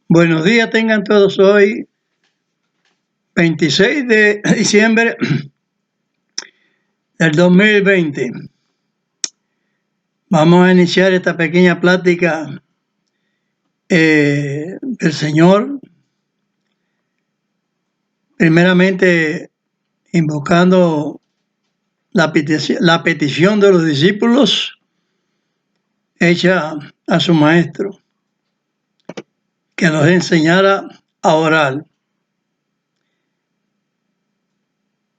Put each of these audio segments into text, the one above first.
Buenos días tengan todos hoy, 26 de diciembre del 2020. Vamos a iniciar esta pequeña plática del Señor, primeramente invocando la petición de los discípulos hecha a su maestro, que nos enseñara a orar.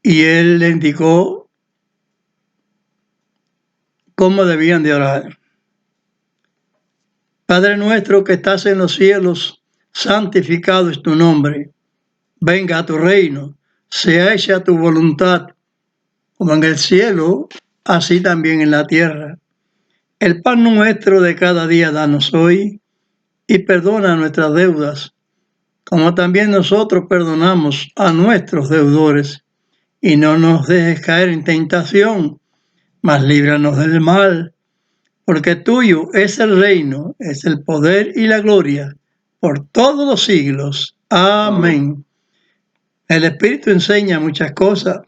Y él le indicó cómo debían de orar. Padre nuestro que estás en los cielos, santificado es tu nombre. Venga a tu reino, sea hecha tu voluntad, como en el cielo, así también en la tierra. El pan nuestro de cada día danos hoy, y perdona nuestras deudas, como también nosotros perdonamos a nuestros deudores. Y no nos dejes caer en tentación, mas líbranos del mal, porque tuyo es el reino, es el poder y la gloria, por todos los siglos. Amén. El Espíritu enseña muchas cosas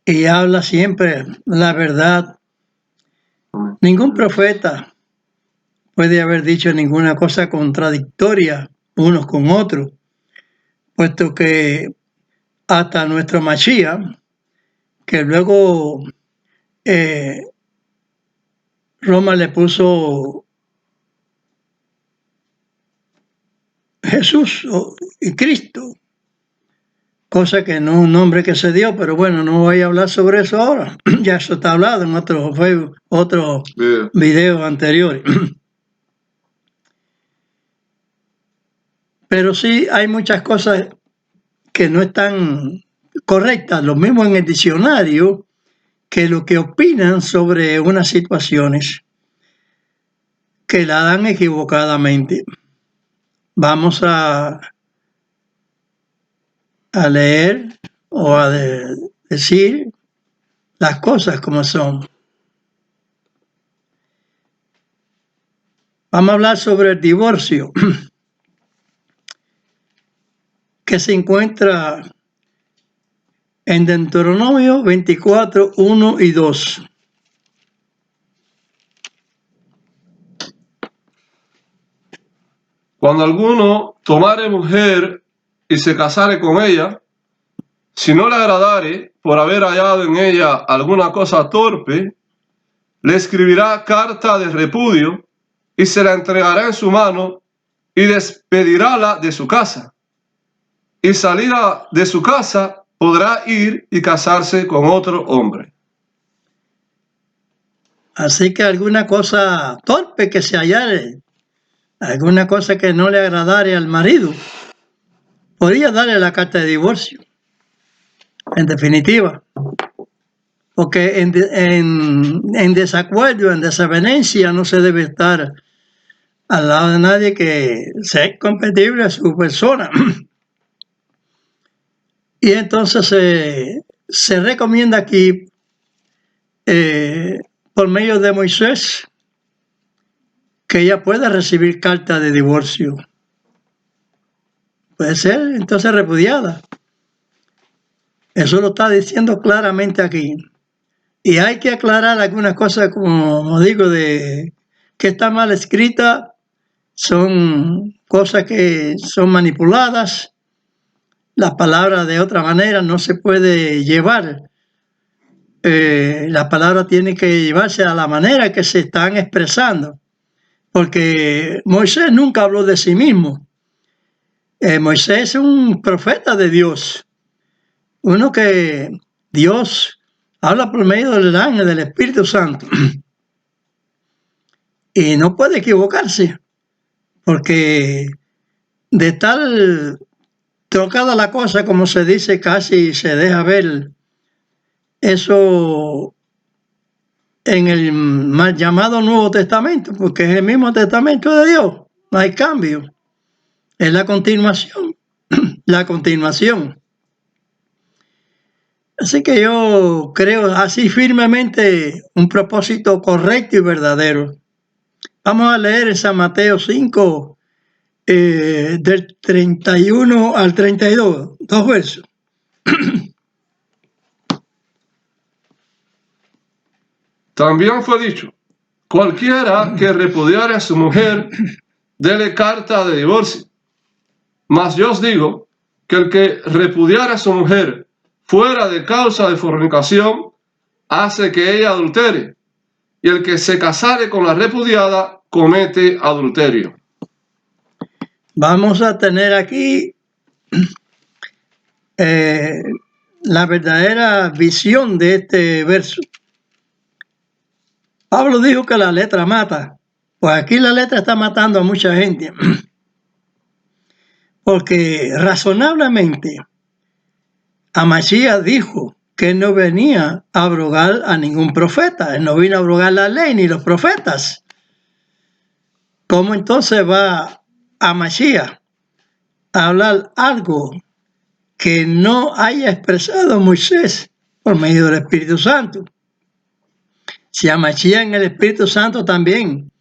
y habla siempre la verdad. Ningún profeta puede haber dicho ninguna cosa contradictoria unos con otros, puesto que hasta nuestro Mashiach, que luego Roma le puso Jesús y Cristo, cosa que no es un nombre que se dio, pero bueno, no voy a hablar sobre eso ahora. Ya eso está hablado en otros videos anteriores. Pero sí hay muchas cosas que no están correctas, lo mismo en el diccionario, que lo que opinan sobre unas situaciones que la dan equivocadamente. Vamos a leer o a decir las cosas como son. Vamos a hablar sobre el divorcio, que se encuentra en Deuteronomio 24, 1 y 2. Cuando alguno tomare mujer y se casare con ella, si no le agradare por haber hallado en ella alguna cosa torpe, le escribirá carta de repudio y se la entregará en su mano y despedirála de su casa. Y salida de su casa podrá ir y casarse con otro hombre. Así que alguna cosa torpe que se hallare, alguna cosa que no le agradare al marido, podría darle la carta de divorcio, en definitiva. Porque en desacuerdo, en desavenencia, no se debe estar al lado de nadie que sea compatible a su persona. Y entonces se recomienda aquí, por medio de Moisés, que ella pueda recibir carta de divorcio. Puede ser entonces repudiada. Eso lo está diciendo claramente aquí. Y hay que aclarar algunas cosas, como digo, de que está mal escrita, son cosas que son manipuladas. La palabra de otra manera no se puede llevar. La palabra tiene que llevarse a la manera que se están expresando. Porque Moisés nunca habló de sí mismo. Moisés es un profeta de Dios. Uno que Dios habla por medio del ángel, del Espíritu Santo. Y no puede equivocarse. Porque de tal trocada la cosa, como se dice, casi se deja ver eso en el mal llamado Nuevo Testamento, porque es el mismo Testamento de Dios, no hay cambio, es la continuación, la continuación. Así que yo creo así firmemente un propósito correcto y verdadero. Vamos a leer en San Mateo 5, del 31 al 32, 2 versos. También fue dicho, cualquiera que repudiare a su mujer, dele carta de divorcio. Mas yo os digo que el que repudiare a su mujer fuera de causa de fornicación, hace que ella adultere, y el que se casare con la repudiada comete adulterio. Vamos a tener aquí la verdadera visión de este verso. Pablo dijo que la letra mata. Pues aquí la letra está matando a mucha gente. Porque razonablemente Amasías dijo que él no venía a abrogar a ningún profeta. Él no vino a abrogar la ley ni los profetas. ¿Cómo entonces va Amasías a hablar algo que no haya expresado Moisés por medio del Espíritu Santo? Si Amasías en el Espíritu Santo también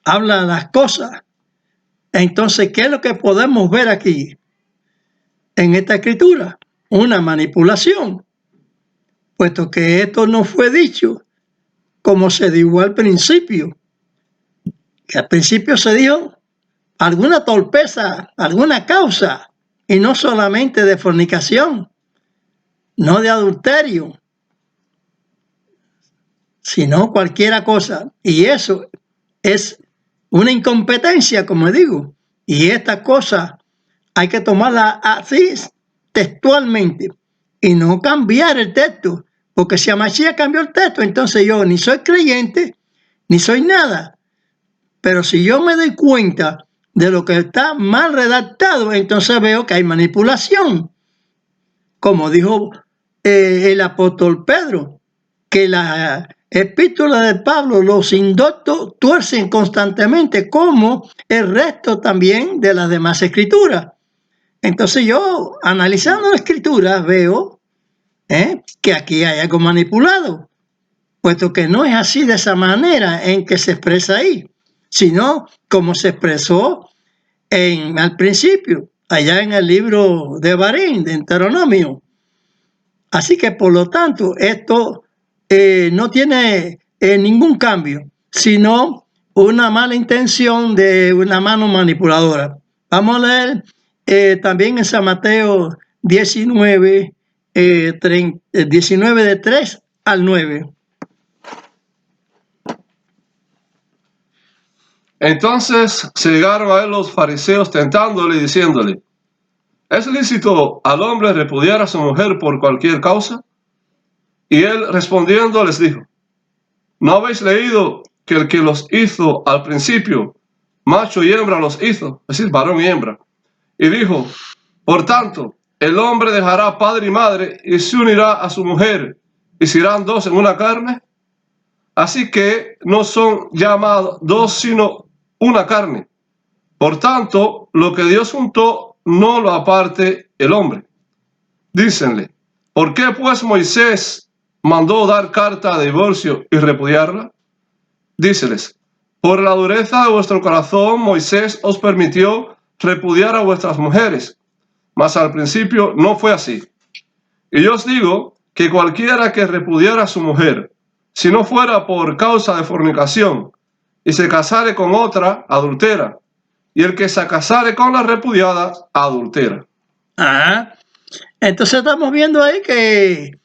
habla las cosas, entonces, ¿qué es lo que podemos ver aquí en esta escritura? Una manipulación, puesto que esto no fue dicho como se dijo al principio. Que al principio se dijo alguna torpeza, alguna causa, y no solamente de fornicación, no de adulterio, sino cualquier cosa. Y eso es una incompetencia, como digo. Y esta cosa hay que tomarla así textualmente y no cambiar el texto. Porque si Amasías cambió el texto, entonces yo ni soy creyente, ni soy nada. Pero si yo me doy cuenta de lo que está mal redactado, entonces veo que hay manipulación. Como dijo el apóstol Pedro, que la epístola de Pablo, los indoctos tuercen constantemente, como el resto también de las demás escrituras. Entonces yo, analizando la escritura, veo que aquí hay algo manipulado, puesto que no es así de esa manera en que se expresa ahí, sino como se expresó al principio, allá en el libro de Barín, de Deuteronomio. Así que, por lo tanto, esto no tiene ningún cambio, sino una mala intención de una mano manipuladora. Vamos a leer también en San Mateo 19, 19 de 3 al 9. Entonces se llegaron a él los fariseos tentándole y diciéndole, ¿es lícito al hombre repudiar a su mujer por cualquier causa? Y él respondiendo les dijo, ¿no habéis leído que el que los hizo al principio, macho y hembra los hizo, es decir, varón y hembra? Y dijo, por tanto, el hombre dejará padre y madre y se unirá a su mujer, y serán dos en una carne. Así que no son llamados dos, sino una carne. Por tanto, lo que Dios juntó, no lo aparte el hombre. Dícenle, ¿por qué pues Moisés mandó dar carta de divorcio y repudiarla? Díceles, por la dureza de vuestro corazón Moisés os permitió repudiar a vuestras mujeres, mas al principio no fue así. Y yo os digo que cualquiera que repudiara a su mujer, si no fuera por causa de fornicación, y se casare con otra, adultera, y el que se casare con la repudiada, adultera. Entonces estamos viendo ahí que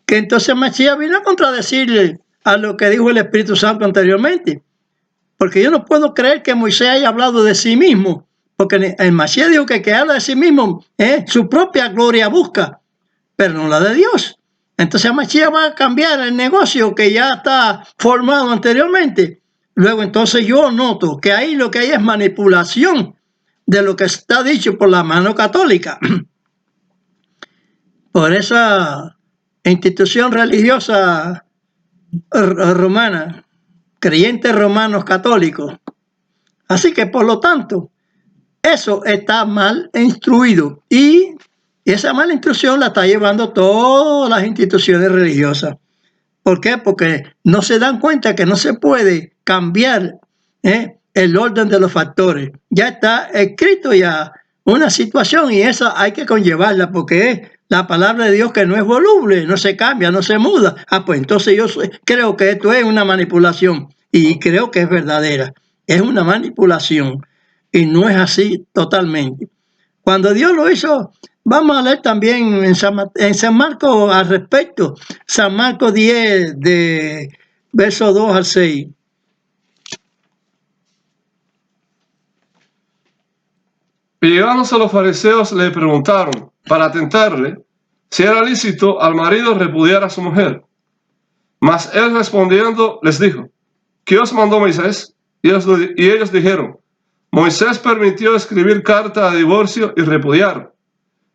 entonces Masías vino a contradecirle a lo que dijo el Espíritu Santo anteriormente. Porque yo no puedo creer que Moisés haya hablado de sí mismo, porque el Masías dijo que habla de sí mismo, su propia gloria busca, pero no la de Dios. Entonces Masías va a cambiar el negocio que ya está formado anteriormente. Luego entonces yo noto que ahí lo que hay es manipulación de lo que está dicho por la mano católica. Por esa institución religiosa romana, creyentes romanos católicos. Así que, por lo tanto, eso está mal instruido y esa mala instrucción la está llevando todas las instituciones religiosas. ¿Por qué? Porque no se dan cuenta que no se puede cambiar el el orden de los factores. Ya está escrito ya una situación y esa hay que conllevarla porque es la palabra de Dios que no es voluble, no se cambia, no se muda. Pues entonces creo que esto es una manipulación y creo que es verdadera. Es una manipulación y no es así totalmente. Cuando Dios lo hizo, vamos a leer también en San Marcos al respecto, San Marcos 10, de versos 2 al 6. Y llegándose los fariseos le preguntaron, para tentarle, si era lícito al marido repudiar a su mujer. Mas él respondiendo les dijo, ¿qué os mandó Moisés? Y ellos dijeron, Moisés permitió escribir carta de divorcio y repudiar.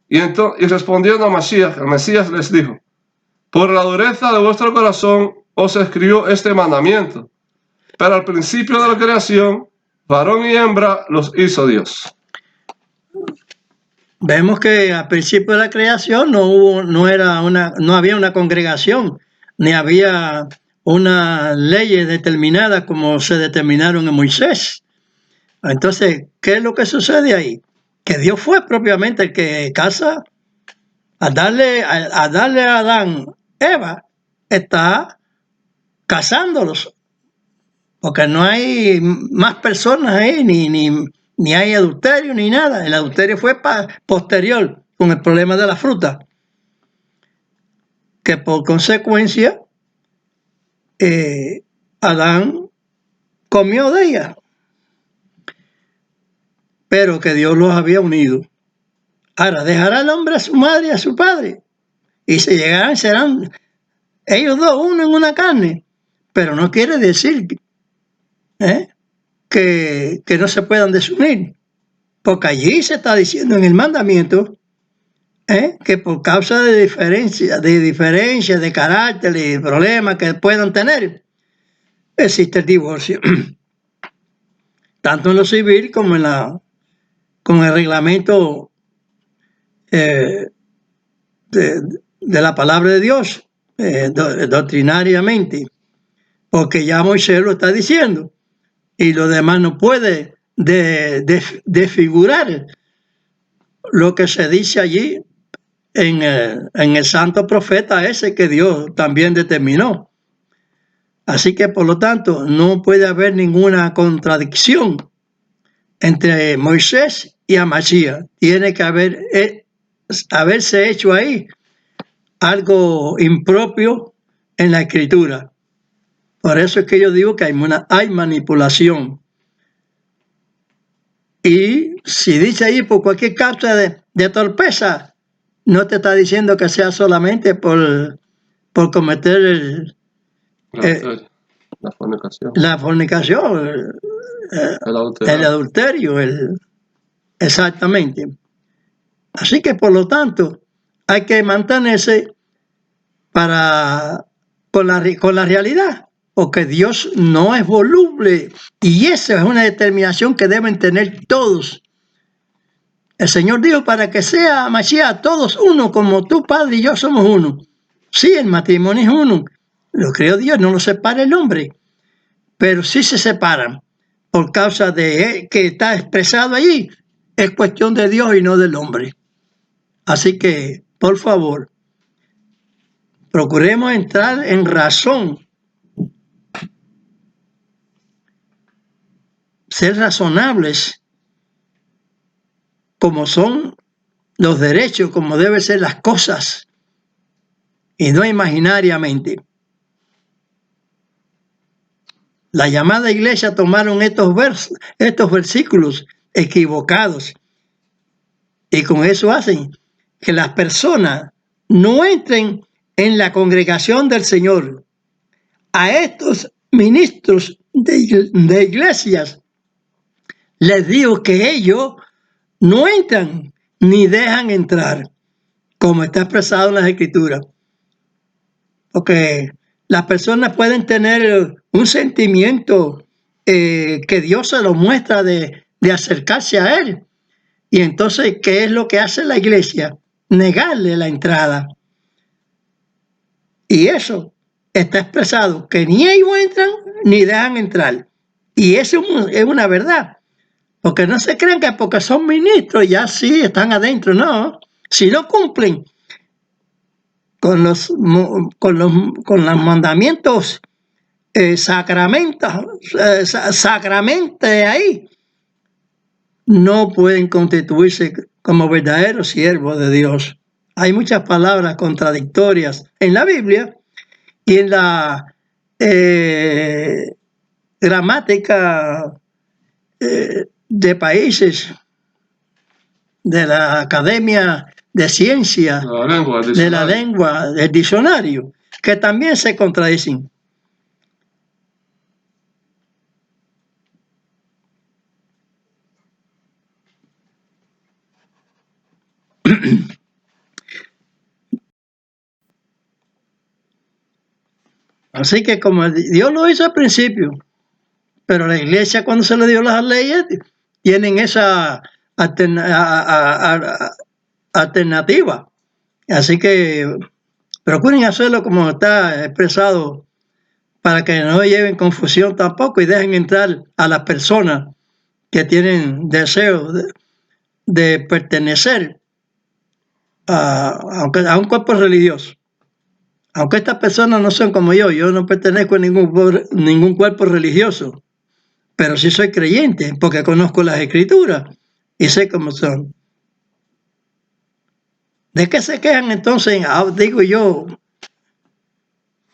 Y respondiendo a Mashiach, el Mesías les dijo, por la dureza de vuestro corazón os escribió este mandamiento, pero al principio de la creación, varón y hembra los hizo Dios. Vemos que al principio de la creación no había una congregación, ni había una ley determinada como se determinaron en Moisés. Entonces, ¿qué es lo que sucede ahí? Que Dios fue propiamente el que casa, a darle a Adán, Eva, está casándolos, porque no hay más personas ahí, ni hay adulterio, ni nada. El adulterio fue posterior, con el problema de la fruta, que por consecuencia Adán comió de ella, pero que Dios los había unido. Ahora, dejará el hombre a su madre y a su padre, y serán ellos dos, uno en una carne, pero no quiere decir que no se puedan desunir, porque allí se está diciendo en el mandamiento que por causa de diferencia de carácter y problemas que puedan tener, existe el divorcio, tanto en lo civil como con el reglamento de la palabra de Dios, doctrinariamente, porque ya Moisés lo está diciendo y lo demás no puede desfigurar lo que se dice allí en el santo profeta ese que Dios también determinó. Así que por lo tanto no puede haber ninguna contradicción entre Moisés y Mashiach. Tiene que haberse hecho ahí algo impropio en la escritura. Por eso es que yo digo que hay manipulación. Y si dice ahí por cualquier causa de torpeza, no te está diciendo que sea solamente por cometer la fornicación. La fornicación, el adulterio, exactamente. Así que por lo tanto hay que mantenerse con la realidad, porque Dios no es voluble y esa es una determinación que deben tener todos. El Señor dijo, para que sea Mashiach todos uno, como tú, Padre, y yo somos uno. Sí, el matrimonio es uno. Lo creó Dios, no lo separa el hombre. Pero sí se separan por causa de que está expresado allí. Es cuestión de Dios y no del hombre. Así que, por favor, procuremos entrar en razón. Ser razonables como son los derechos, como deben ser las cosas, y no imaginariamente. La llamada iglesia tomaron estos versículos equivocados y con eso hacen que las personas no entren en la congregación del Señor. A estos ministros de iglesias les digo que ellos no entran ni dejan entrar, como está expresado en las Escrituras. Porque las personas pueden tener un sentimiento que Dios se lo muestra de acercarse a Él. Y entonces, ¿qué es lo que hace la iglesia? Negarle la entrada. Y eso está expresado, que ni ellos entran ni dejan entrar. Y eso es una verdad. Porque no se crean que porque son ministros ya sí están adentro, no. Si no cumplen con los mandamientos, sacramentos ahí, no pueden constituirse como verdaderos siervos de Dios. Hay muchas palabras contradictorias en la Biblia y en la gramática de países, de la Academia de Ciencias, de la lengua, del diccionario, que también se contradicen. Así que como Dios lo hizo al principio, pero la iglesia cuando se le dio las leyes, tienen esa alternativa. Así que procuren hacerlo como está expresado para que no lleven confusión tampoco y dejen entrar a las personas que tienen deseo de pertenecer a un cuerpo religioso. Aunque estas personas no son como yo no pertenezco a ningún cuerpo religioso, pero sí soy creyente porque conozco las escrituras y sé cómo son. ¿De qué se quejan entonces, digo yo,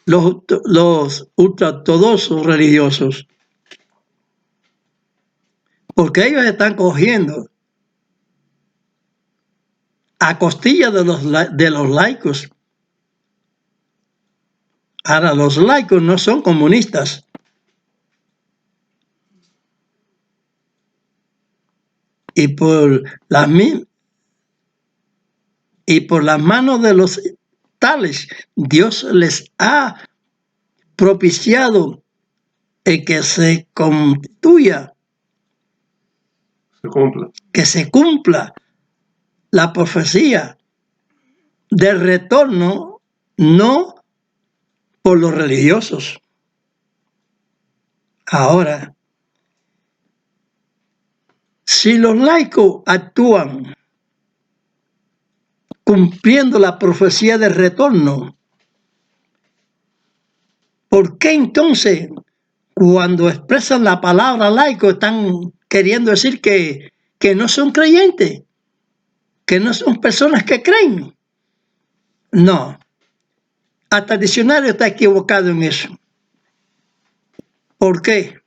los ultraortodoxos religiosos? Porque ellos están cogiendo a costilla de los laicos. Ahora, los laicos no son comunistas. Y por las manos de los tales, Dios les ha propiciado el que se constituya, que se cumpla la profecía del retorno, no por los religiosos. Ahora, si los laicos actúan cumpliendo la profecía del retorno, ¿por qué entonces cuando expresan la palabra laico están queriendo decir que no son creyentes, que no son personas que creen? No, hasta el diccionario está equivocado en eso. ¿Por qué?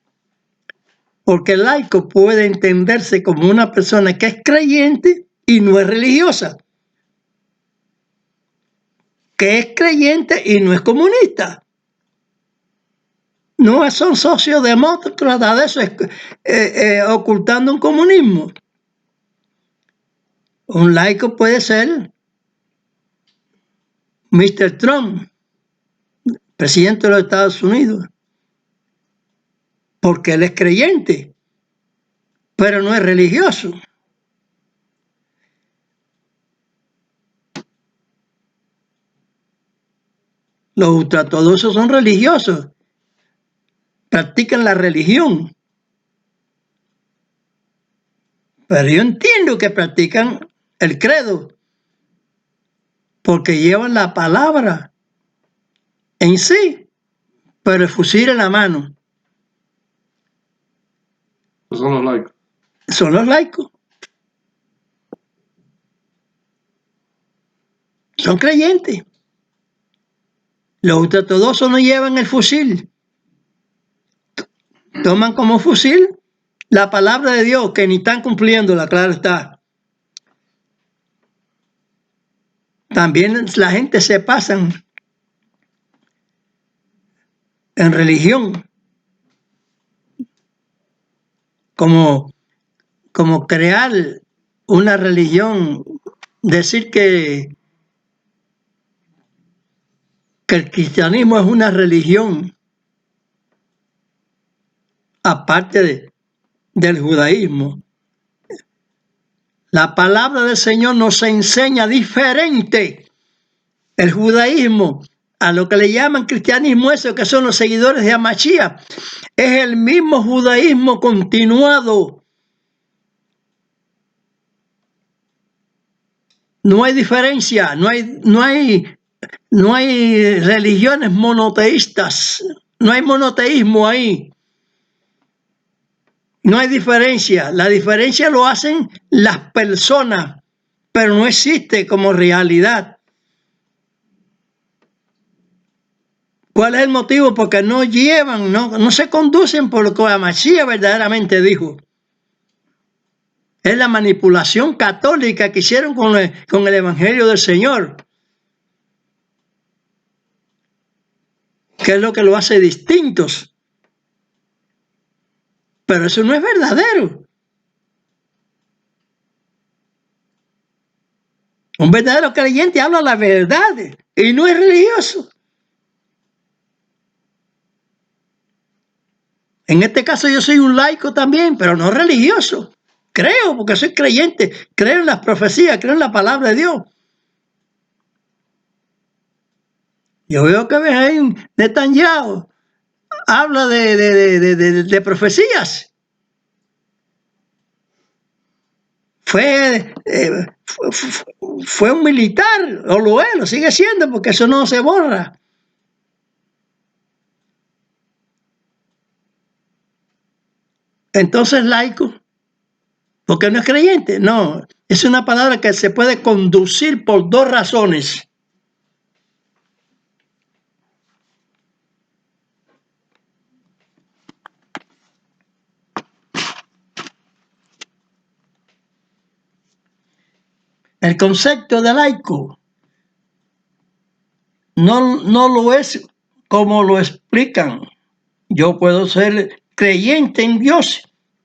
Porque el laico puede entenderse como una persona que es creyente y no es religiosa, que es creyente y no es comunista. No son sociodemócratas de eso, ocultando un comunismo. Un laico puede ser Mr. Trump, presidente de los Estados Unidos, porque él es creyente, pero no es religioso. Los ultraortodoxos son religiosos, practican la religión, pero yo entiendo que practican el credo, porque llevan la palabra en sí, pero el fusil en la mano. Son los laicos. Son los laicos. Son creyentes. Los ultraortodoxos no llevan el fusil. Toman como fusil la palabra de Dios, que ni están cumpliéndola, claro está. También la gente se pasan en religión como crear una religión, decir que el cristianismo es una religión aparte del judaísmo. La palabra del Señor nos enseña diferente. El judaísmo a lo que le llaman cristianismo, eso que son los seguidores de Hamashiach, es el mismo judaísmo continuado. No hay diferencia, no hay religiones monoteístas, no hay monoteísmo ahí. No hay diferencia. La diferencia lo hacen las personas, pero no existe como realidad. ¿Cuál es el motivo? Porque no llevan, no se conducen por lo que Hamashiach verdaderamente dijo. Es la manipulación católica que hicieron con el Evangelio del Señor, que es lo que lo hace distintos. Pero eso no es verdadero. Un verdadero creyente habla la verdad y no es religioso. En este caso yo soy un laico también, pero no religioso. Creo, porque soy creyente. Creo en las profecías, creo en la palabra de Dios. Yo veo que Benjamín Netanyahu habla de profecías. Fue un militar, o lo es, lo sigue siendo, porque eso no se borra. Entonces, laico, porque no es creyente. No, es una palabra que se puede conducir por dos razones. El concepto de laico no lo es como lo explican. Yo puedo ser creyente en Dios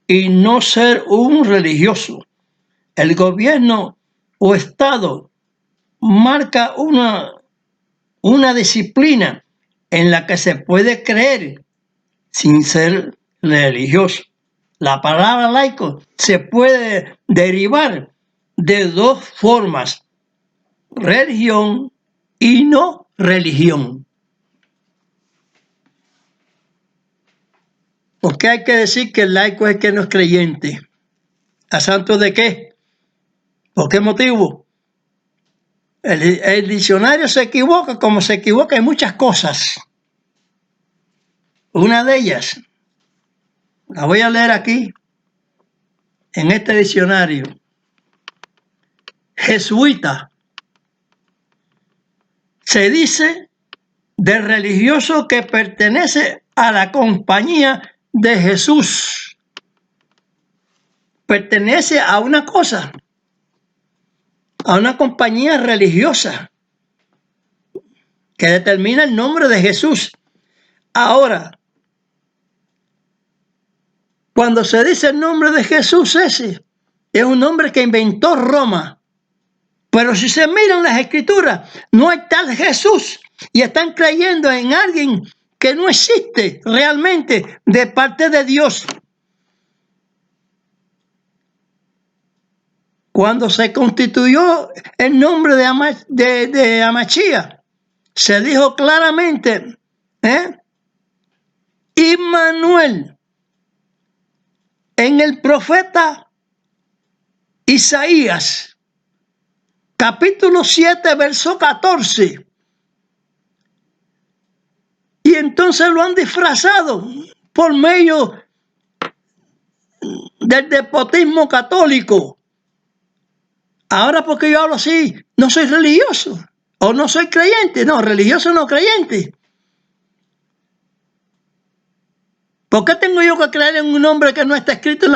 y no ser un religioso. El gobierno o Estado marca una disciplina en la que se puede creer sin ser religioso. La palabra laico se puede derivar de dos formas: religión y no religión. ¿Por qué hay que decir que el laico es el que no es creyente? ¿A santo de qué? ¿Por qué motivo? El diccionario se equivoca como se equivoca en muchas cosas. Una de ellas, la voy a leer aquí, en este diccionario. Jesuita. Se dice del religioso que pertenece a la compañía de Jesús. Pertenece a una cosa, a una compañía religiosa que determina el nombre de Jesús. Ahora, cuando se dice el nombre de Jesús, ese es un nombre que inventó Roma. Pero si se miran las escrituras, no hay tal Jesús y están creyendo en alguien que no existe realmente de parte de Dios. Cuando se constituyó el nombre de Hamashiach, se dijo claramente, Immanuel, en el profeta Isaías, capítulo 7, verso 14. Y entonces lo han disfrazado por medio del despotismo católico. Ahora, porque yo hablo así, no soy religioso o no soy creyente. No, religioso no creyente. ¿Por qué tengo yo que creer en un nombre que no está escrito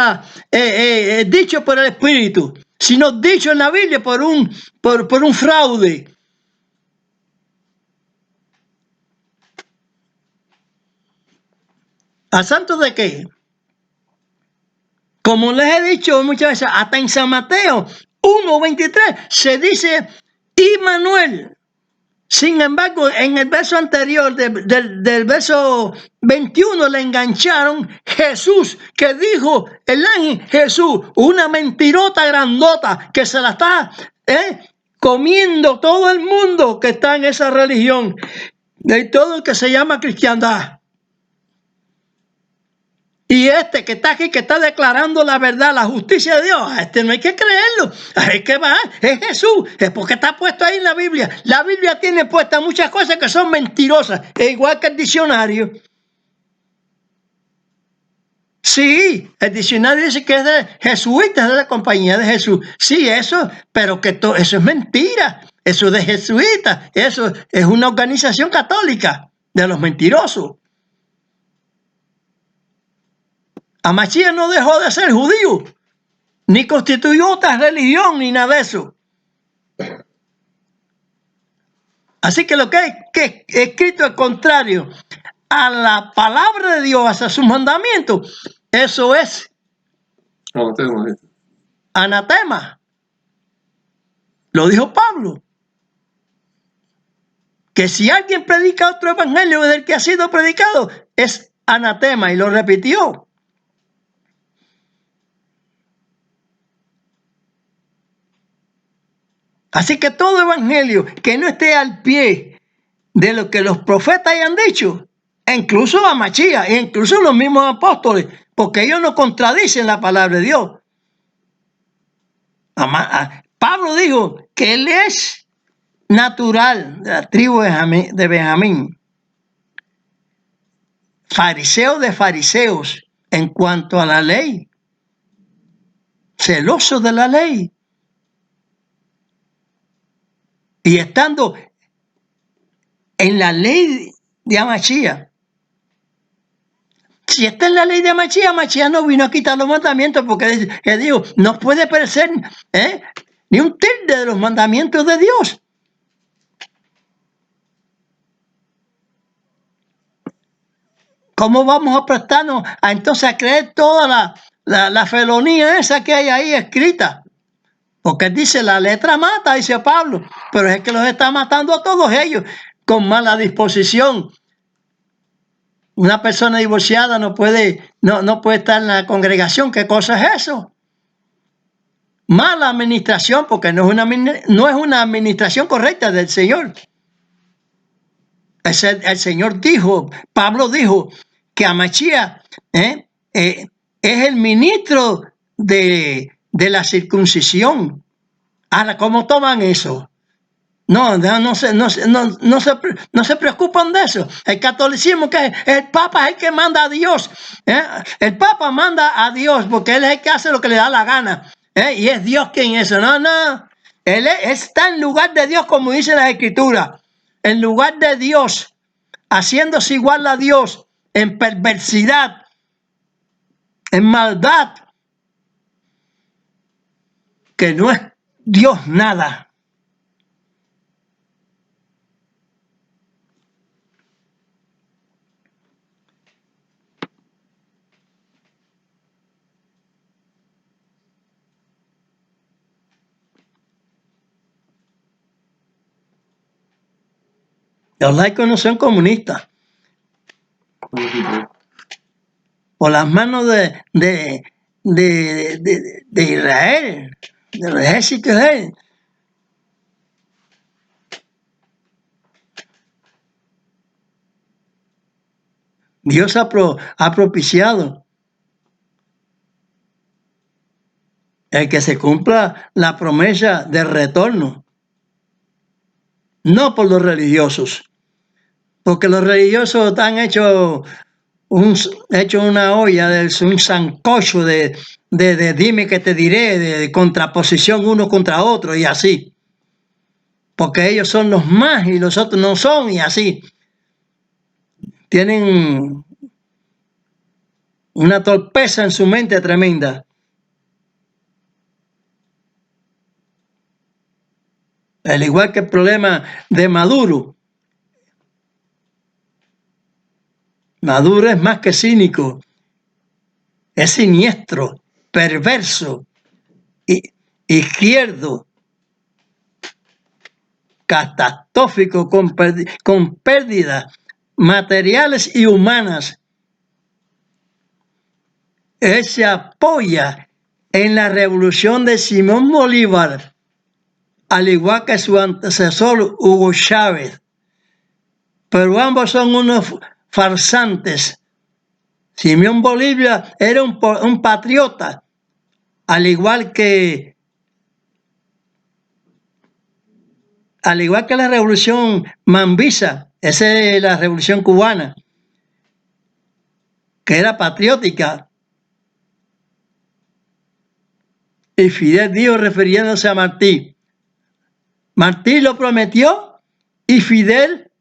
dicho por el Espíritu, sino dicho en la Biblia por un fraude? ¿A santo de qué? Como les he dicho muchas veces, hasta en San Mateo 1:23 se dice Immanuel. Sin embargo, en el verso anterior, del verso 21, le engancharon Jesús, que dijo el ángel Jesús, una mentirota grandota que se la está comiendo todo el mundo que está en esa religión. de todo el que se llama cristiandad. Y este que está aquí, que está declarando la verdad, la justicia de Dios, a este no hay que creerlo. Es que va, es Jesús, es porque está puesto ahí en la Biblia. La Biblia tiene puestas muchas cosas que son mentirosas, igual que el diccionario. Sí, el diccionario dice que es de jesuitas, de la compañía de Jesús. Sí, eso, pero que eso es mentira. Eso es de jesuitas. Eso es una organización católica de los mentirosos. Amachías no dejó de ser judío, ni constituyó otra religión, ni nada de eso. Así que lo que hay que escrito es contrario a la palabra de Dios, a sus mandamientos. Eso es anatema. Lo dijo Pablo. Que si alguien predica otro evangelio del que ha sido predicado, es anatema, y lo repitió. Así que todo evangelio que no esté al pie de lo que los profetas hayan dicho, e incluso a Machías, e incluso los mismos apóstoles, porque ellos no contradicen la palabra de Dios. Pablo dijo que él es natural de la tribu de Benjamín, fariseo de fariseos en cuanto a la ley, celoso de la ley. Y estando en la ley de Amachías, si está en la ley de Amachías, Amachías no vino a quitar los mandamientos, porque él dijo, no puede perecer ni un tilde de los mandamientos de Dios. ¿Cómo vamos a prestarnos entonces a creer toda la felonía esa que hay ahí escrita? Porque dice, la letra mata, dice Pablo, pero es que los está matando a todos ellos con mala disposición. Una persona divorciada no puede estar en la congregación. ¿Qué cosa es eso? Mala administración, porque no es una administración correcta del Señor. El Señor dijo, Pablo dijo, que Amachías es el ministro de la circuncisión. Ahora, ¿cómo toman eso? No se preocupan de eso. El catolicismo, que el Papa es el que manda a Dios. El Papa manda a Dios porque él es el que hace lo que le da la gana. Y es Dios quien es eso. No. Él está en lugar de Dios, como dice la Escritura. En lugar de Dios, haciéndose igual a Dios en perversidad, en maldad, que no es Dios nada. Los laicos no son comunistas. Por las manos de Israel, del ejército de Israel. Dios ha propiciado el que se cumpla la promesa del retorno. No por los religiosos, porque los religiosos han hecho una olla, un sancocho de dime que te diré, de contraposición uno contra otro y así. Porque ellos son los más y los otros no son y así. Tienen una torpeza en su mente tremenda. Al igual que el problema de Maduro. Maduro es más que cínico, es siniestro, perverso, izquierdo, catastrófico, con pérdidas materiales y humanas. Él se apoya en la revolución de Simón Bolívar, al igual que su antecesor Hugo Chávez, pero ambos son unos farsantes. Simón Bolívar era un patriota, al igual que la revolución mambisa, esa es la revolución cubana, que era patriótica. Y Fidel dijo, refiriéndose a Martí, Martí lo prometió y Fidel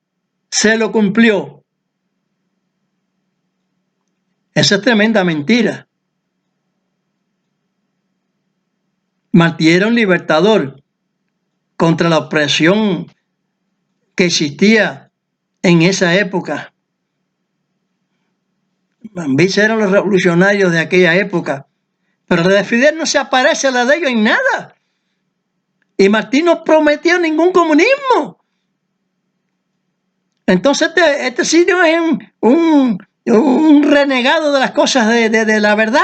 se lo cumplió. Esa es tremenda mentira. Martí era un libertador contra la opresión que existía en esa época. Mambisa eran los revolucionarios de aquella época. Pero la de Fidel no se aparece a la de ellos en nada. Y Martí no prometió ningún comunismo. Entonces este sitio es un renegado de las cosas de la verdad.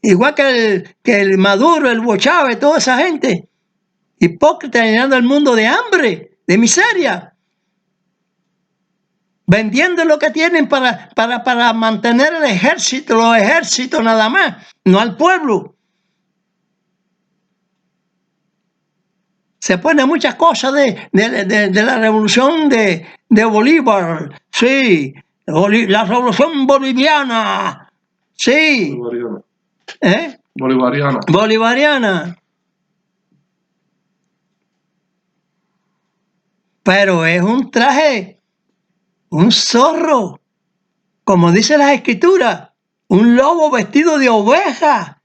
Igual que el Maduro, el Hugo Chávez, toda esa gente. Hipócrita, llenando el mundo de hambre, de miseria. Vendiendo lo que tienen para mantener el ejército, los ejércitos nada más, no al pueblo. Se pone muchas cosas de la revolución de Bolívar, sí, la revolución boliviana, sí. Bolivariana. ¿Eh? Bolivariana. Bolivariana. Pero es un traje, un zorro, como dice las escrituras, un lobo vestido de oveja,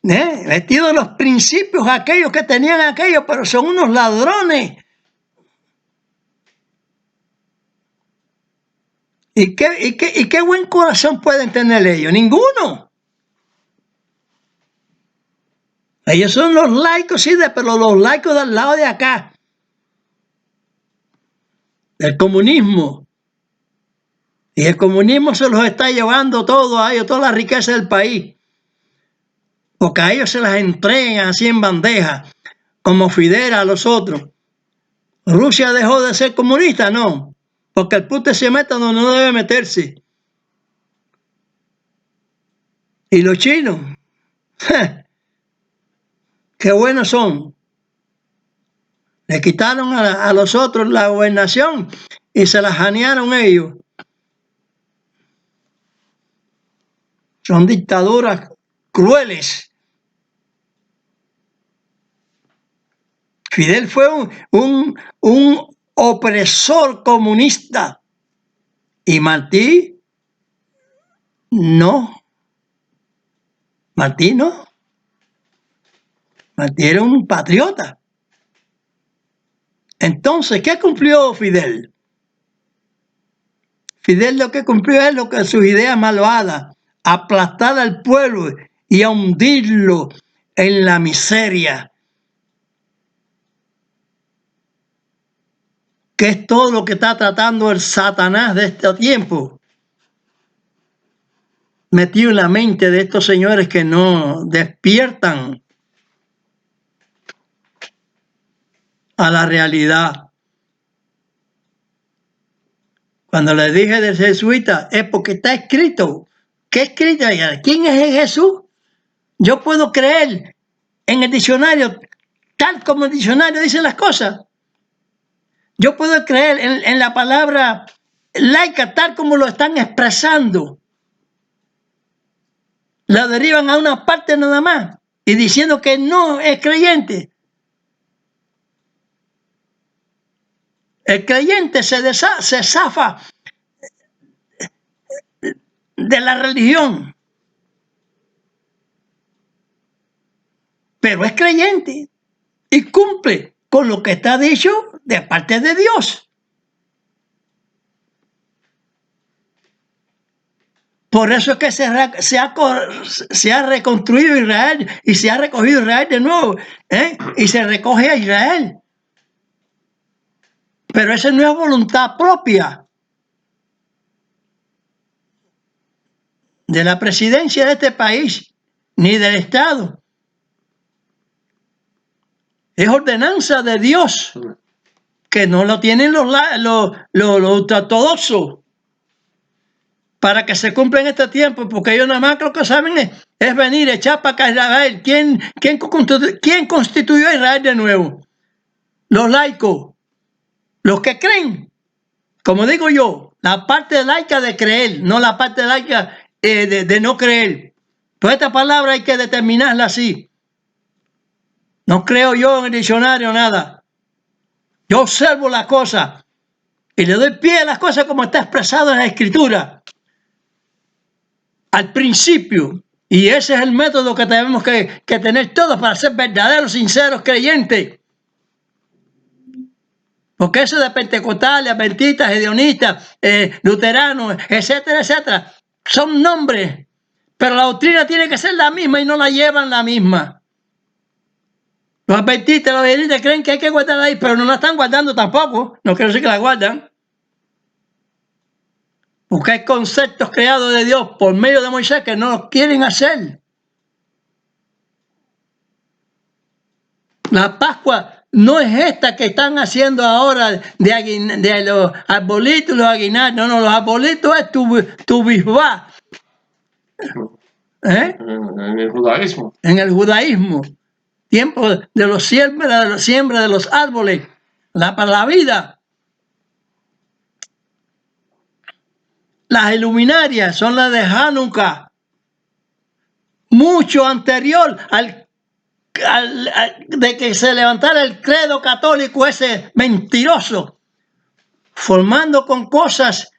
vestido de los principios aquellos que tenían aquellos, pero son unos ladrones. ¿Y qué buen corazón pueden tener ellos? Ninguno. Ellos son los laicos, sí, pero los laicos del lado de acá. El comunismo. Y el comunismo se los está llevando todo a ellos, toda la riqueza del país. Porque a ellos se las entregan así en bandeja, como Fidel a los otros. ¿Rusia dejó de ser comunista? No. Porque el puto se mete donde no debe meterse. Y los chinos, qué buenos son. Le quitaron a los otros la gobernación y se la janearon ellos. Son dictaduras crueles. Fidel fue un opresor comunista y Martí no. Martí no. Martí era un patriota. Entonces, ¿qué cumplió Fidel? Fidel lo que cumplió es lo que sus ideas malvadas, aplastar al pueblo y hundirlo en la miseria, que es todo lo que está tratando el Satanás de este tiempo, metido en la mente de estos señores que no despiertan a la realidad. Cuando le dije del jesuita, es porque está escrito. ¿Qué escrito? ¿Quién es el Jesús? Yo puedo creer en el diccionario, tal como el diccionario dice las cosas. Yo puedo creer en la palabra laica, tal como lo están expresando. La derivan a una parte nada más y diciendo que no es creyente. El creyente se zafa de la religión, pero es creyente y cumple con lo que está dicho de parte de Dios. Por eso es que se ha reconstruido Israel y se ha recogido Israel de nuevo, y se recoge a Israel. Pero esa no es voluntad propia de la presidencia de este país, ni del Estado. Es ordenanza de Dios que no lo tienen los ultraortodoxos, para que se cumpla en este tiempo, porque ellos nada más lo que saben es venir, echar para acá a Israel. ¿Quién constituyó a Israel de nuevo? Los laicos, los que creen. Como digo yo, la parte laica de creer, no la parte laica de no creer. Pues esta palabra hay que determinarla así. No creo yo en el diccionario nada. Yo observo las cosas y le doy pie a las cosas como está expresado en la Escritura. Al principio. Y ese es el método que tenemos que tener todos para ser verdaderos, sinceros, creyentes. Porque eso de pentecostales, adventistas, hedionistas, luteranos, etcétera, etcétera, son nombres. Pero la doctrina tiene que ser la misma y no la llevan la misma. Los adventistas, los hedionistas creen que hay que guardarla ahí, pero no la están guardando tampoco. No quiero decir que la guardan. Porque hay conceptos creados de Dios por medio de Moisés que no los quieren hacer. La Pascua no es esta que están haciendo ahora de los arbolitos y los aguinaldos. No, los arbolitos es tu bisbá. En el judaísmo. En el judaísmo. Tiempo de los siembra de los árboles. Para la vida. Las iluminarias son las de Hanukkah. Mucho anterior de que se levantara el credo católico ese mentiroso, formando con cosas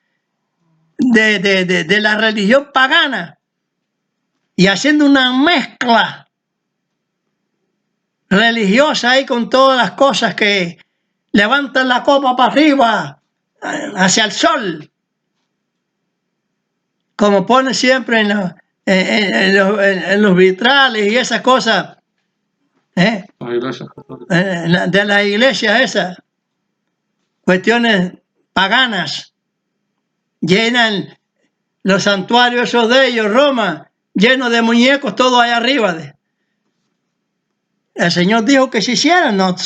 de la religión pagana y haciendo una mezcla religiosa ahí con todas las cosas que levantan la copa para arriba hacia el sol, como pone siempre en los vitrales y esas cosas. De las iglesias esas, cuestiones paganas, llenan los santuarios esos de ellos, Roma, llenos de muñecos, todo ahí arriba. El Señor dijo que se hicieran, no,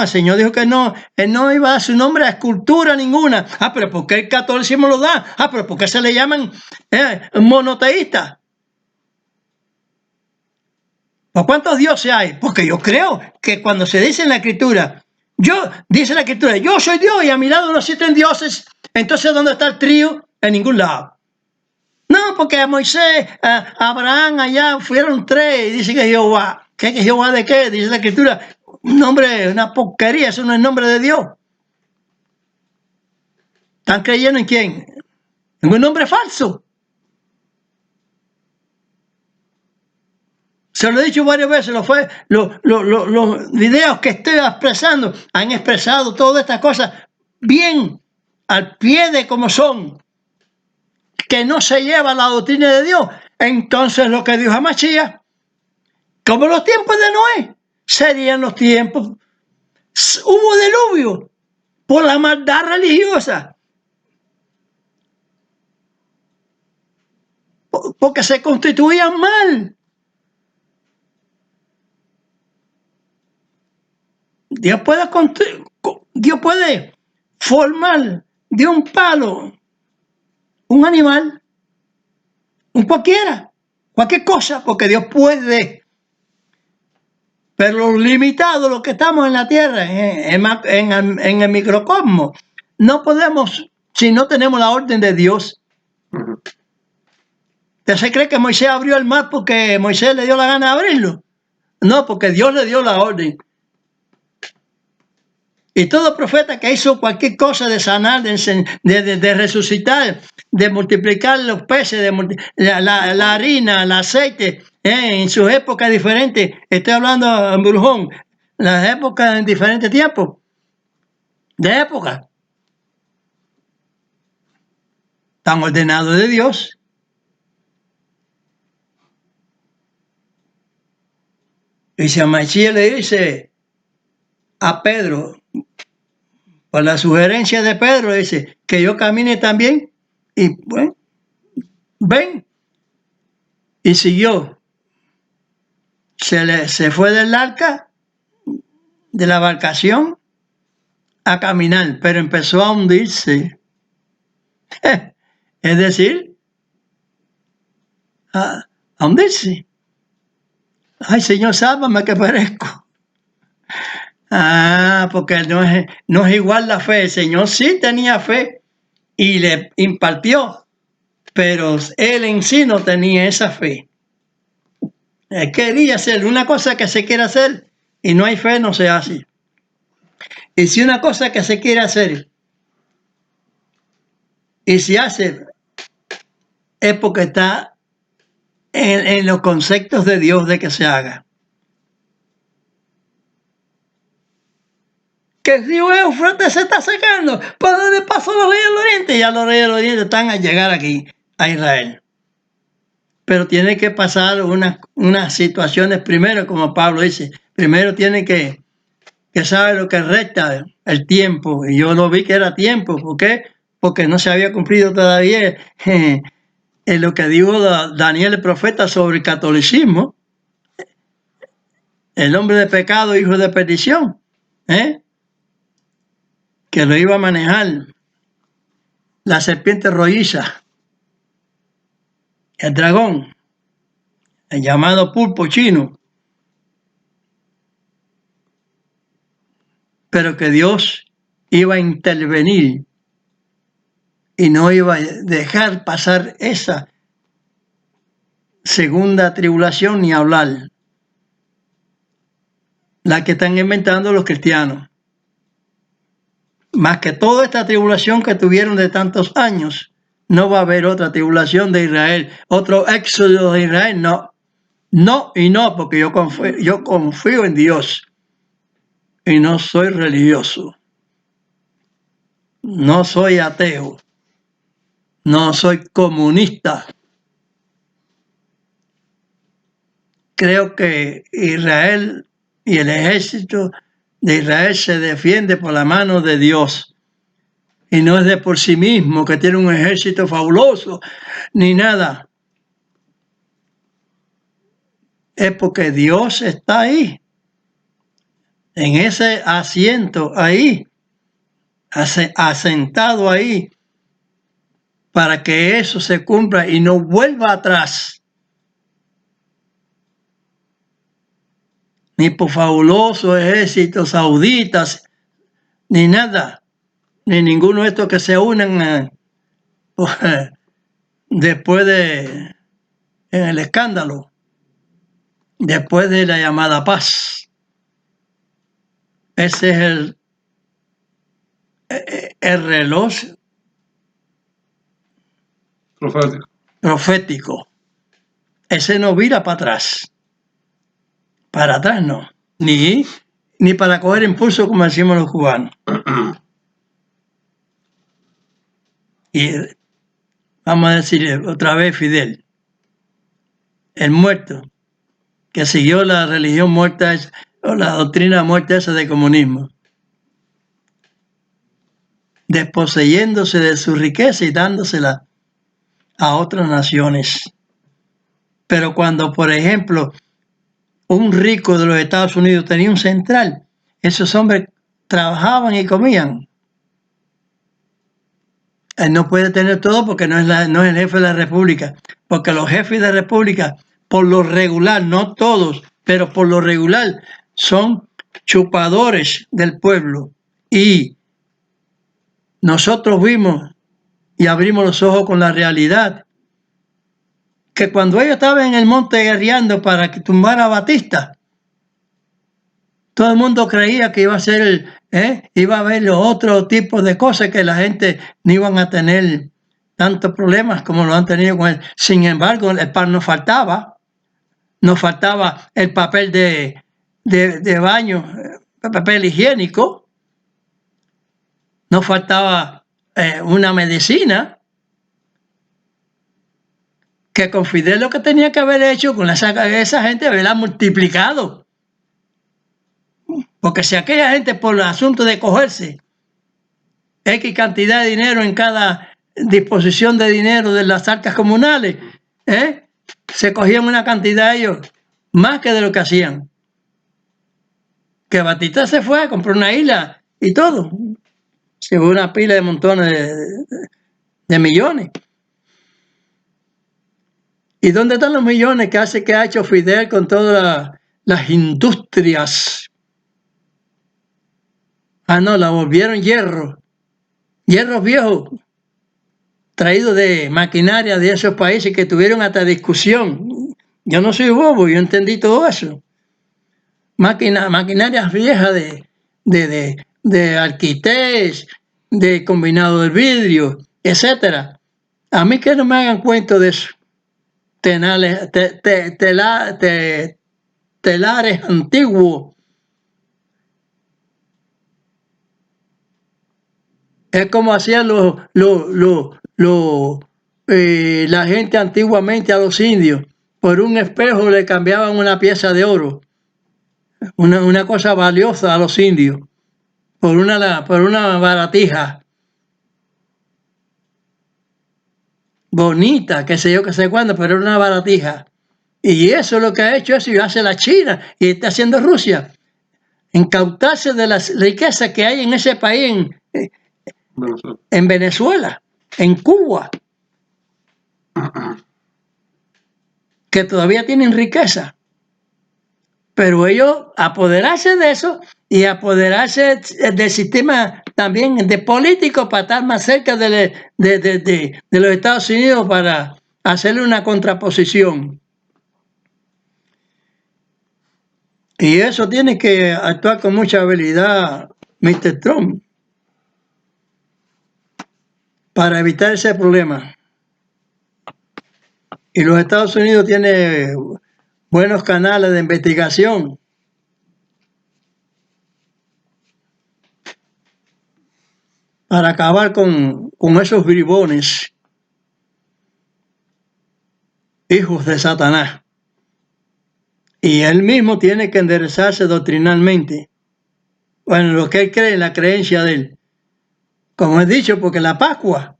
el Señor dijo que no, Él no iba a dar su nombre a escultura ninguna. Pero ¿por qué el catolicismo lo da? Pero ¿por qué se le llaman monoteístas? ¿Por cuántos dioses hay? Porque yo creo que cuando se dice en la Escritura, dice la Escritura, yo soy Dios y a mi lado no existen dioses, entonces ¿dónde está el trío? En ningún lado. No, porque a Moisés, a Abraham allá fueron tres y dice que Jehová. ¿Qué Jehová de qué? Dice la Escritura, un nombre, una porquería, eso no es nombre de Dios. ¿Están creyendo en quién? En un nombre falso. Se lo he dicho varias veces, los videos que estoy expresando han expresado todas estas cosas bien al pie de como son, que no se lleva la doctrina de Dios. Entonces lo que dijo Mashiach, como los tiempos de Noé, serían los tiempos. Hubo diluvio por la maldad religiosa, porque se constituían mal. Dios puede formar de un palo un animal, cualquier cosa, porque Dios puede. Pero los limitados, los que estamos en la tierra, en el microcosmos, no podemos, si no tenemos la orden de Dios. ¿Usted se cree que Moisés abrió el mar porque Moisés le dio la gana de abrirlo? No, porque Dios le dio la orden. Y todo profeta que hizo cualquier cosa de sanar, de resucitar, de multiplicar los peces, la harina, el aceite, en sus épocas diferentes, estoy hablando en Brujón, las épocas en diferentes tiempos, de época, tan ordenado de Dios. Y si a Mashiach le dice a Pedro, por la sugerencia de Pedro, dice que yo camine también, y bueno, ven, y siguió. Se fue del arca, de la embarcación, a caminar, pero empezó a hundirse. Es decir, a hundirse. Ay, Señor, sálvame que perezco. Porque no es igual la fe. El Señor sí tenía fe y le impartió, pero él en sí no tenía esa fe. Él quería hacer una cosa que se quiere hacer y no hay fe, no se hace. Y si una cosa que se quiere hacer y se hace, es porque está en los conceptos de Dios de que se haga. Que el río Éufrates se está secando, ¿para dónde pasó los reyes del Oriente? Ya los reyes del Oriente están a llegar aquí, a Israel. Pero tiene que pasar unas situaciones primero, como Pablo dice. Primero tiene que saber lo que resta el tiempo. Y yo lo vi que era tiempo. ¿Por qué? Porque no se había cumplido todavía en lo que dijo Daniel el profeta sobre el catolicismo. El hombre de pecado, hijo de perdición. Que lo iba a manejar la serpiente rolliza. El dragón, el llamado pulpo chino, pero que Dios iba a intervenir y no iba a dejar pasar esa segunda tribulación ni hablar, la que están inventando los cristianos. Más que toda esta tribulación que tuvieron de tantos años, no va a haber otra tribulación de Israel, otro éxodo de Israel, no. No y no, porque yo confío en Dios y no soy religioso. No soy ateo. No soy comunista. Creo que Israel y el ejército de Israel se defiende por la mano de Dios. Y no es de por sí mismo, que tiene un ejército fabuloso, ni nada. Es porque Dios está ahí, en ese asiento ahí, asentado ahí, para que eso se cumpla y no vuelva atrás. Ni por fabulosos ejércitos sauditas, ni nada. Ni ninguno de estos que se unen después en el escándalo, después de la llamada paz. Ese es el reloj profético. Ese no vira para atrás. Para atrás no. Ni para coger impulso, como decimos los cubanos. Y vamos a decir otra vez, Fidel, el muerto, que siguió la religión muerta o la doctrina muerta esa de comunismo, desposeyéndose de su riqueza y dándosela a otras naciones. Pero cuando, por ejemplo, un rico de los Estados Unidos tenía un central, esos hombres trabajaban y comían. Él no puede tener todo porque no es el jefe de la república, porque los jefes de la república, por lo regular, no todos, pero por lo regular, son chupadores del pueblo. Y nosotros vimos y abrimos los ojos con la realidad, que cuando ellos estaban en el monte guerreando para que tumbara a Batista, todo el mundo creía que iba a ser iba a haber otro tipo de cosas, que la gente no iban a tener tantos problemas como lo han tenido con él. Sin embargo, el pan nos faltaba el papel de baño, el papel higiénico, nos faltaba una medicina, que con Fidel lo que tenía que haber hecho con esa gente, haberla multiplicado. Porque si aquella gente, por el asunto de cogerse X cantidad de dinero en cada disposición de dinero de las arcas comunales, se cogían una cantidad de ellos, más que de lo que hacían. Que Batista se fue a comprar una isla y todo. Se fue una pila de montones de millones. ¿Y dónde están los millones que ha hecho Fidel con todas las industrias? Ah, no, la volvieron hierros viejos, traídos de maquinaria de esos países que tuvieron hasta discusión. Yo no soy bobo, yo entendí todo eso. Maquinarias viejas de arquitectos, de combinado de vidrio, etcétera. A mí que no me hagan cuento de eso. Telares antiguos. Es como hacían la gente antiguamente a los indios. Por un espejo le cambiaban una pieza de oro. Una cosa valiosa a los indios. Por una baratija. Bonita, qué sé yo, qué sé cuándo, pero era una baratija. Y eso es lo que ha hecho eso y hace la China y está haciendo Rusia. Incautarse de las riquezas que hay en ese país, en Venezuela, en Cuba, que todavía tienen riqueza. Pero ellos apoderarse de eso y apoderarse del sistema también de político para estar más cerca de los Estados Unidos para hacerle una contraposición. Y eso tiene que actuar con mucha habilidad Mr. Trump para evitar ese problema. Y los Estados Unidos tienen buenos canales de investigación. Para acabar con esos bribones, hijos de Satanás. Y él mismo tiene que enderezarse doctrinalmente. Bueno, lo que él cree, la creencia de él. Como he dicho, porque la Pascua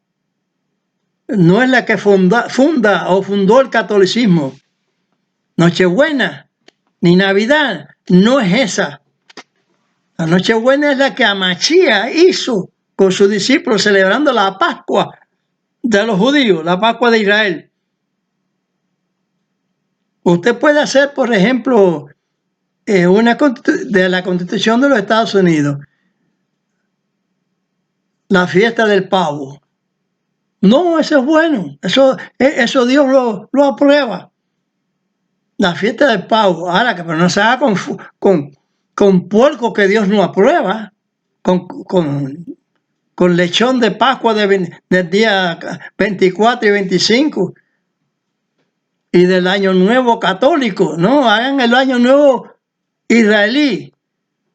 no es la que funda o fundó el catolicismo. Nochebuena ni Navidad no es esa. La Nochebuena es la que Amachía hizo con sus discípulos celebrando la Pascua de los judíos, la Pascua de Israel. Usted puede hacer, por ejemplo, de la Constitución de los Estados Unidos, la fiesta del pavo. No, eso es bueno, eso Dios lo aprueba. La fiesta del pavo, ahora que pero no se haga con puerco que Dios no aprueba, con lechón de Pascua del día 24 y 25 y del Año Nuevo católico, no, hagan el Año Nuevo israelí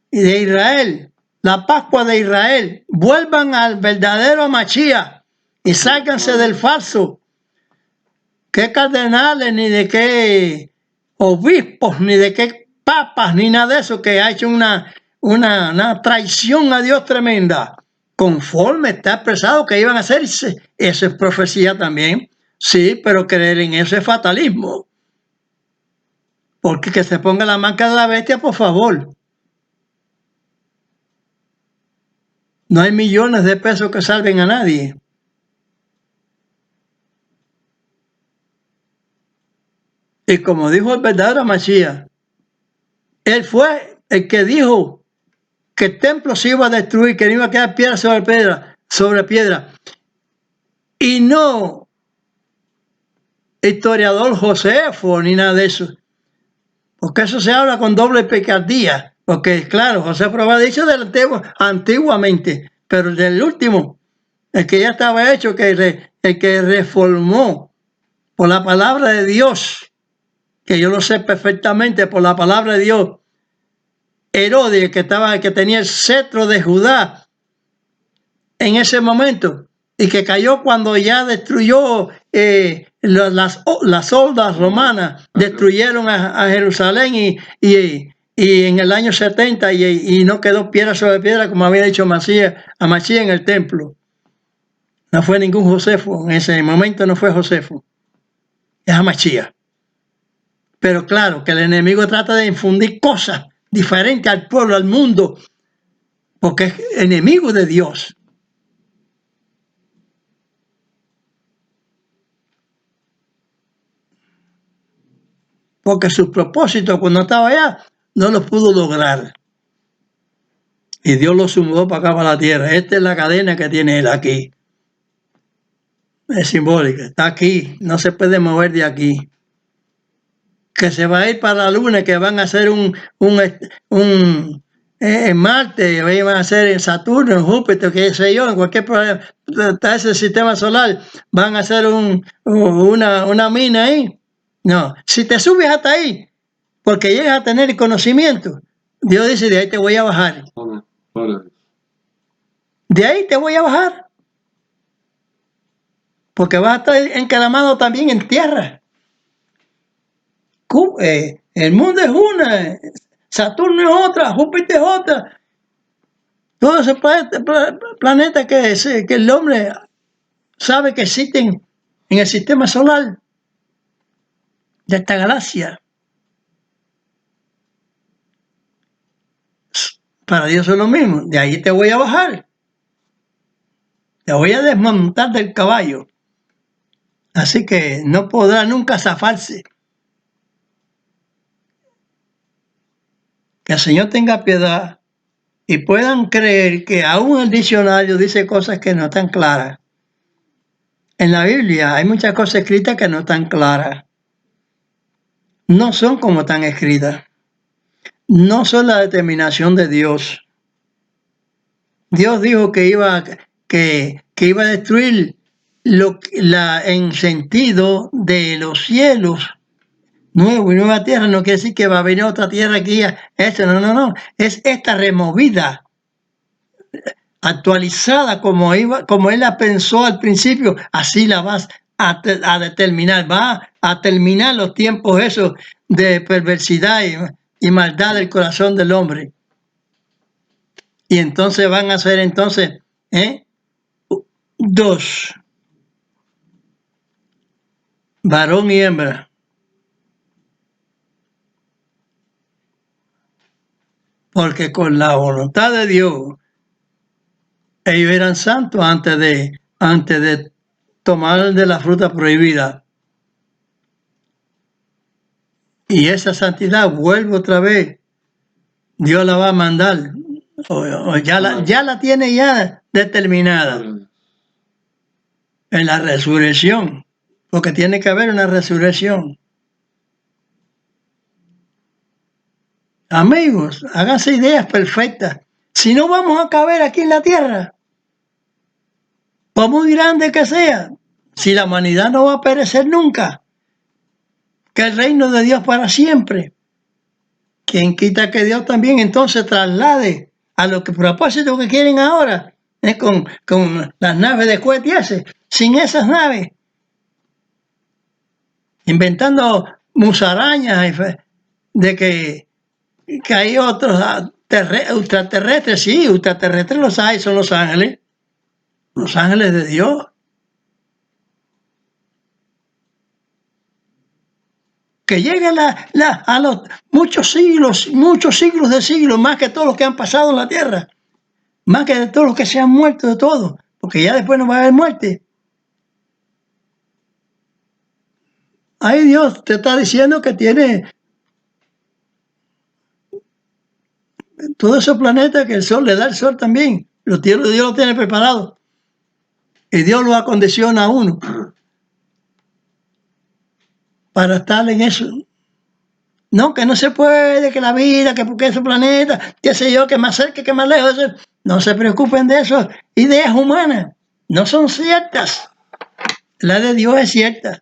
y de Israel, la Pascua de Israel, vuelvan al verdadero Mashiach y sálganse del falso. ¿Qué cardenales, ni de qué obispos, ni de qué papas, ni nada de eso, que ha hecho una traición a Dios tremenda? Conforme está expresado que iban a hacer, eso es profecía también. Sí, pero creer en eso es fatalismo. Porque que se ponga la marca de la bestia, por favor. No hay millones de pesos que salven a nadie. Y como dijo el verdadero Mashiach, él fue el que dijo que el templo se iba a destruir, que no iba a quedar piedra sobre piedra. Y no historiador Josefo ni nada de eso. Porque eso se habla con doble picardía. Porque, claro, Josefo lo ha dicho del antiguamente, pero del último, el que ya estaba hecho, el que reformó por la palabra de Dios, que yo lo sé perfectamente por la palabra de Dios, Herodes, que tenía el cetro de Judá en ese momento, y que cayó cuando ya destruyó las hordas romanas, destruyeron a Jerusalén y en el año 70 y no quedó piedra sobre piedra, como había dicho Masías en el templo. No fue ningún Josefo, en ese momento no fue Josefo, es Amachía. Pero claro, que el enemigo trata de infundir cosas diferentes al pueblo, al mundo, porque es enemigo de Dios. porque sus propósitos cuando estaba allá no los pudo lograr. Y Dios lo sumó para acá, para la tierra. Esta es la cadena que tiene él aquí. Es simbólica. Está aquí. No se puede mover de aquí. Que se va a ir para la luna, que van a hacer en Marte, van a hacer en Saturno, en Júpiter, qué sé yo, en cualquier está ese sistema solar, van a hacer una mina ahí. No, si te subes hasta ahí, porque llegas a tener el conocimiento, Dios dice, de ahí te voy a bajar. De ahí te voy a bajar. Porque vas a estar encaramado también en tierra. El mundo es una, Saturno es otra, Júpiter es otra. Todos esos planetas que el hombre sabe que existen en el sistema solar de esta galaxia. Para Dios es lo mismo. De ahí te voy a bajar. Te voy a desmontar del caballo. Así que no podrá nunca zafarse. Que el Señor tenga piedad y puedan creer que aún el diccionario dice cosas que no están claras. En la Biblia hay muchas cosas escritas que no están claras. No son como están escritas. No son la determinación de Dios. Dios dijo que iba a destruir en sentido de los cielos nuevo y nueva tierra. No quiere decir que va a venir otra tierra aquí. No. Es esta removida, actualizada como él la pensó al principio. Así la vas a determinar. Va a terminar los tiempos esos de perversidad y maldad del corazón del hombre. Y entonces van a ser dos, varón y hembra. Porque con la voluntad de Dios, ellos eran santos antes de tomar de la fruta prohibida. Y esa santidad vuelve otra vez. Dios la va a mandar. Ya la tiene ya determinada. En la resurrección. Porque tiene que haber una resurrección. Amigos, háganse ideas perfectas. Si no vamos a caber aquí en la tierra, por muy grande que sea, si la humanidad no va a perecer nunca, que el reino de Dios para siempre. ¿Quién quita que Dios también entonces traslade a los propósitos que quieren ahora, con las naves de cohetes, sin esas naves, inventando musarañas de que hay otros ultraterrestres? Sí, ultraterrestres los hay, son los ángeles de Dios. Que lleguen a los muchos siglos de siglos, más que todos los que han pasado en la tierra, más que de todos los que se han muerto de todo, porque ya después no va a haber muerte. Ahí Dios te está diciendo que tiene todos esos planetas, que el sol le da el sol también. Dios lo tiene preparado. Y Dios lo acondiciona a uno para estar en eso. No, que no se puede, que la vida, que porque ese planeta, qué sé yo, que más cerca, que más lejos. No se preocupen de eso. Ideas humanas no son ciertas. La de Dios es cierta.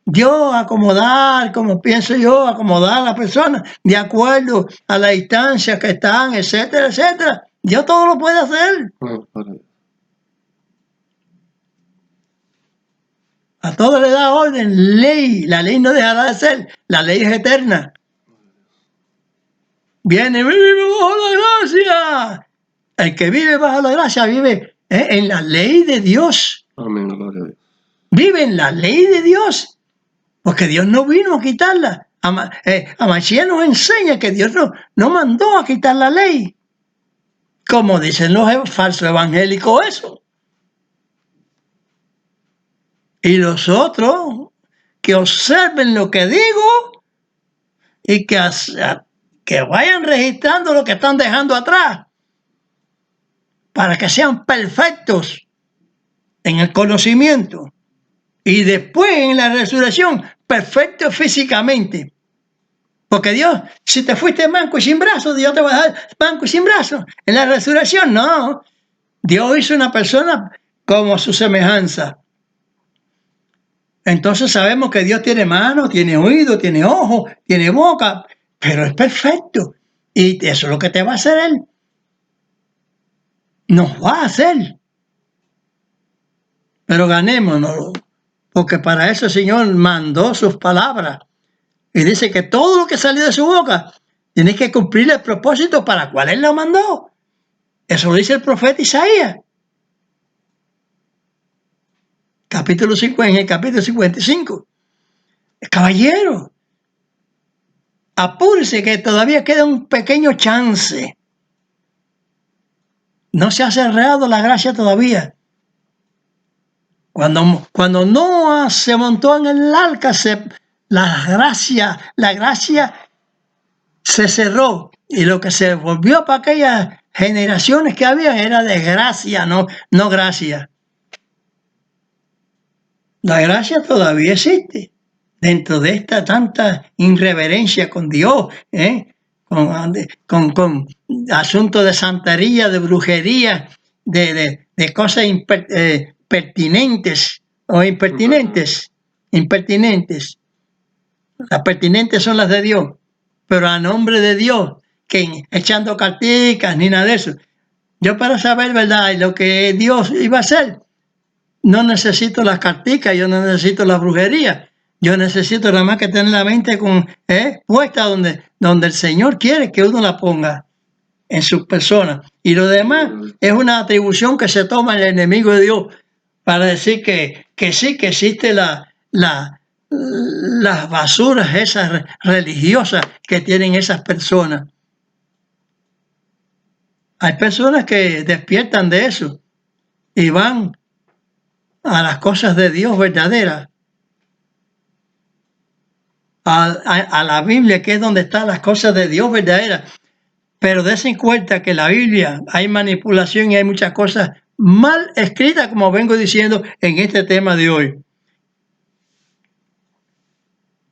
Dios acomodar, como pienso yo, acomodar a la persona de acuerdo a la distancia que están, etcétera, etcétera. Dios todo lo puede hacer. A todo le da orden, ley. La ley no dejará de ser. La ley es eterna. Vive bajo la gracia. El que vive bajo la gracia vive en la ley de Dios. Amén, gloria a Dios. Vive en la ley de Dios. Porque Dios no vino a quitarla. Mashiach nos enseña que Dios no mandó a quitar la ley. Como dicen los falsos evangélicos eso. Y los otros que observen lo que digo y que vayan registrando lo que están dejando atrás para que sean perfectos en el conocimiento y después en la resurrección perfectos físicamente. Porque Dios, si te fuiste manco y sin brazos, Dios te va a dar manco y sin brazos. En la resurrección, no. Dios hizo una persona como a su semejanza. Entonces sabemos que Dios tiene manos, tiene oídos, tiene ojos, tiene boca, pero es perfecto. Y eso es lo que te va a hacer Él. Nos va a hacer. Pero ganémonos, porque para eso el Señor mandó sus palabras. Y dice que todo lo que salió de su boca tiene que cumplir el propósito para el cual Él lo mandó. Eso lo dice el profeta Isaías. En el capítulo 55. Caballero, apúrese que todavía queda un pequeño chance. No se ha cerrado la gracia todavía. Cuando Noah se montó en el arca, la gracia se cerró. Y lo que se volvió para aquellas generaciones que había era desgracia, no gracia. La gracia todavía existe dentro de esta tanta irreverencia con Dios, con asuntos de santería, de brujería, de cosas pertinentes o impertinentes. Las pertinentes son las de Dios, pero a nombre de Dios, que echando carticas ni nada de eso. Yo para saber verdad lo que Dios iba a hacer, no necesito las carticas, yo no necesito la brujería. Yo necesito nada más que tener la mente puesta donde el Señor quiere que uno la ponga en su persona. Y lo demás es una atribución que se toma el enemigo de Dios para decir que sí, que existe las basuras esas religiosas que tienen esas personas. Hay personas que despiertan de eso y van a las cosas de Dios verdaderas, a la Biblia, que es donde están las cosas de Dios verdaderas. Pero dense cuenta que en la Biblia hay manipulación y hay muchas cosas mal escritas, como vengo diciendo en este tema de hoy.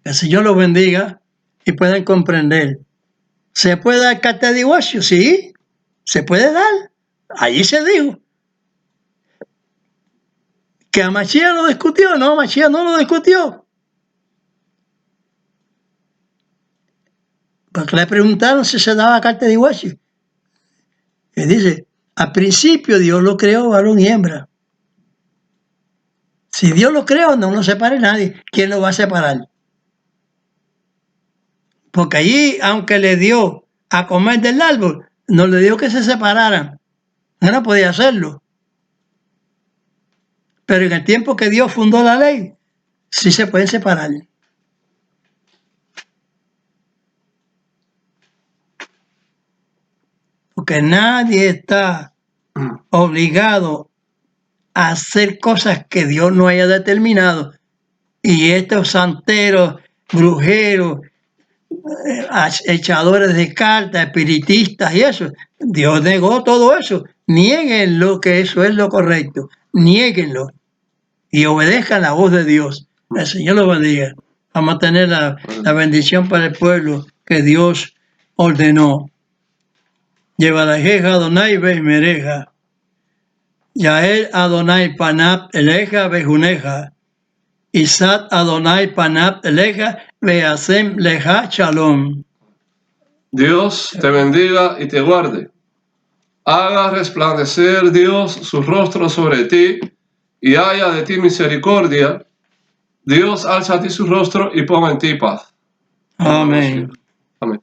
Que el Señor los bendiga y puedan comprender. ¿Se puede dar carta de divorcio? Sí, se puede dar. Allí se dijo. ¿Que a Mashiach lo discutió? No, Mashiach no lo discutió. Porque le preguntaron si se daba carta de divorcio. Y dice, al principio Dios lo creó varón y hembra. Si Dios lo creó, no lo separe nadie. ¿Quién lo va a separar? Porque allí, aunque le dio a comer del árbol, no le dio que se separaran. No podía hacerlo. Pero en el tiempo que Dios fundó la ley, sí se pueden separar. Porque nadie está obligado a hacer cosas que Dios no haya determinado. Y estos santeros, brujeros, echadores de cartas, espiritistas y eso, Dios negó todo eso. Niéguenlo que eso es lo correcto. Niéguenlo. Y obedezcan la voz de Dios. El Señor los bendiga. Vamos a tener la bendición para el pueblo que Dios ordenó. Llevarajeja Adonai Behmereja. Yael Adonai Panap Eleja Bejuneja. Isat Adonai Panap Eleja Beasem Leja Shalom. Dios te bendiga y te guarde. Haga resplandecer Dios su rostro sobre ti y haya de ti misericordia. Dios alza a ti su rostro y ponga en ti paz. Amén. Amén.